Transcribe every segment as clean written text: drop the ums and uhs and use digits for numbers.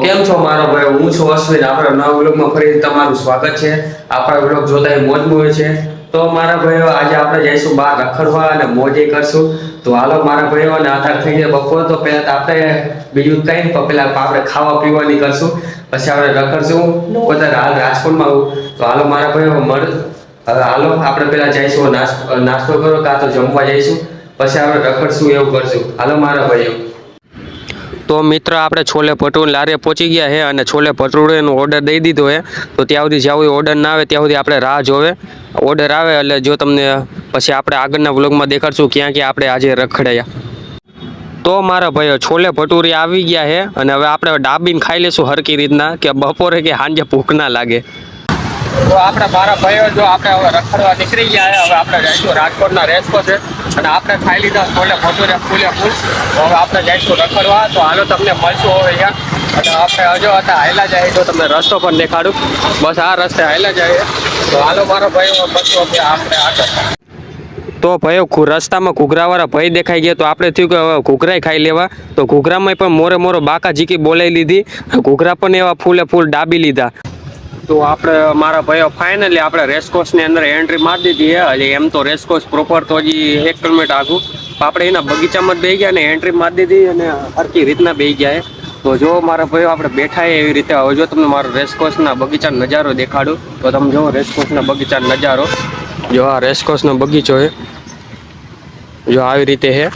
કેમ છો મારો ભાઈ? હું છું અશ્વિન. આપણા નવા વ્લોગમાં ફરી તમારું સ્વાગત છે. આપણા વ્લોગ જોતા મોજમાં હોય છે. તો મારા ભાઈઓ આજે આપણે જઈશું બહાર રખડવા અને મોજે કરશું. તો હાલો મારા ભાઈઓ, અને આધાર થઈ જાય બપોર. તો પહેલા તો આપણે બીજું કંઈ પહેલા આપણે ખાવા પીવાની કરશું, પછી આપણે રખડશું. બધા હાલ રાજકોટમાં આવું. તો હાલો મારા ભાઈઓ હવે હાલો આપણે પહેલા જઈશું નાસ્તો કરો, કાં તો જમવા જઈશું, પછી આપણે રખડશું, એવું કરશું. હાલો મારા ભાઈઓ. તો મિત્ર આપણે છોલે ભટુરે લારે પહોંચી ગયા છે અને છોલે ભટુરેનો ઓર્ડર દઈ દીધો છે. તો ત્યાં સુધી જ્યાં સુધી ઓર્ડર ના આવે ત્યાં સુધી આપણે રાહ જોવે. ઓર્ડર આવે એટલે જો તમને પછી આપણે આગળના વ્લોગમાં દેખાડશું ક્યાં ક્યાં આપણે આજે રખડ્યા. તો મારા ભાઈઓ છોલે ભટુરે આવી ગયા છે અને હવે આપણે ડાબીને ખાઈ લેશું હરકી રીતના, કે બપોરે કે સાંજે ભૂખ ના લાગે. તો આપણે મારા ભાઈઓ જો આપણે હવે રખડવા નીકળી ગયા છે. હવે આપણે જઈશું રાજકોટના રેસકોર્સ છે અને આપણે ખાઈ લીધા છોલે ભટુરે ફૂલે ફૂલ. હવે આપણે જઈશું રખડવા. તો હાલો તમને મળશું હવે અહીંયા. અને આપણે હજુ હતા હાયલા જાય તો તમને રસ્તો પણ દેખાડું. બસ આ રસ્તે હાયલા જાય. તો હાલો મારો ભાઈઓ બસો આપણે આગળ. તો ભાઈઓ રસ્તામાં ઘૂઘરાવાળા ભાઈ દેખાઈ ગયા. તો આપણે થયું કે હવે ઘૂઘરાય ખાઈ લેવા. તો ઘૂઘરામાં પણ મોરે બાકા જીકી બોલાવી લીધી. ઘૂઘરા પણ એવા ફૂલે ફૂલ ડાબી લીધા. તો આપણે મારા ભાઈઓ ફાઇનલી આપણે રેસકોર્સની અંદર એન્ટ્રી મારી દીધી છે. હજી એમ તો રેસકોર્સ પ્રોપર તો હજી 1 કિલોમીટર આગું. આપણે એના બગીચામાં જ બેસી ગયા ને એન્ટ્રી મારી દીધી અને હરકી રીતના બેસી ગયા. તો જો મારા ભાઈઓ આપણે બેઠા એવી રીતે. હવે જો તમને મારો રેસકોર્સના બગીચાનો નજારો દેખાડું તો તમે જો રેસકોર્સના બગીચાનો નજારો. જો આ રેસકોર્સનો બગીચો છે, જો આવી રીતે છે.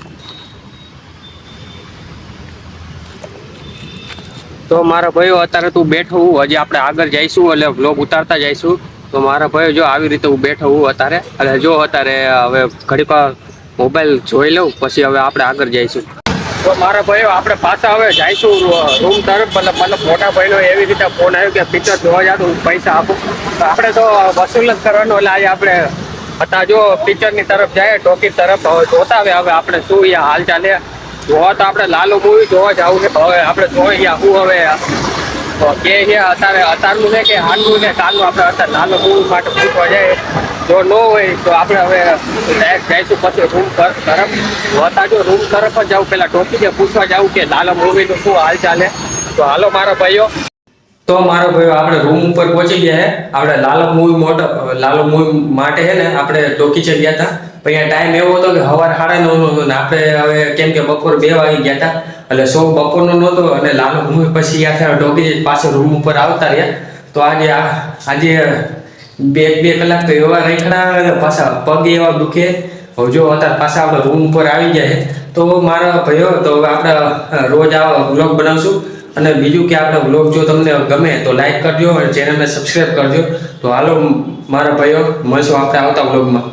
તો મારા ભાઈઓ અત્યારે તું બેઠો હું, હજી આપણે આગળ જઈશું એટલે વ્લોગ ઉતારતા જઈશું. તો મારા ભાઈઓ જો આવી રીતે હું બેઠો હું અત્યારે. એટલે જો અત્યારે હવે ઘડીક મોબાઈલ જોઈ લઉં પછી હવે આપણે આગળ જઈશું. તો મારા ભાઈઓ આપણે પાછા હવે જઈશું રૂમ તરફ. મતલબ મોટા ભાઈનો એવી રીતે ફોન આવ્યો કે પિક્ચર જોવા જાવ તો હું પૈસા આપું. તો આપણે તો વસૂલ જ કરવાનો. એટલે આજે આપણે હતા જો પિક્ચરની તરફ જાય, ટોકી તરફ. હવે જોતા હવે આપણે શું અહીંયા હાલ ચાલે. જોવા તો આપણે લાલો મૂવી જોવા જવું છે. હવે આપણે જોઈએ શું હવે કે છે અત્યારનું છે કે હાલનું છે કાલનું. આપણે અત્યારે લાલો મૂવી માટે પૂછવા જાય. જો ન હોય તો આપણે હવે ડાયરેક્ટ જઈશું પછી રૂમ તરફ. હતા જો રૂમ તરફ જ જવું, પહેલાં ટોકીને પૂછવા જવું કે લાલો મૂવીનું શું હાલ ચાલે. તો હાલો મારા ભાઈઓ. તો મારો ભાઈઓ આપણે રૂમ ઉપર પહોંચી ગયા છે. આપણે લાલો મૂવી માટે છે ને આપણે ટોકીચે ગયા હતા. પણ અહીંયા ટાઈમ એવો હતો કે સવારે 9:30 હતો ને આપણે હવે કેમ કે બપોર 2 વાગી ગયા હતા એટલે શો બપોરનો નહોતો. અને લાલો મૂવી પછી આખા ટોકીચે પાસે રૂમ ઉપર આવતા રહ્યા. તો આજે 2 કલાક તો એવા રેખડા, પાછા પગ એવા દુખે. હવે જો અત્યારે પાછા આપણે રૂમ ઉપર આવી ગયા છે. તો મારા ભાઈઓ તો હવે આપણે રોજ આવા વ્લોગ બનાવશું. અને બીજું કે આપણે વ્લોગ જો તમને ગમે તો લાઈક કરજો અને ચેનલને સબસ્ક્રાઈબ કરજો. તો હાલો મારા ભાઈઓ મળશું આપણે આવતા વ્લોગમાં.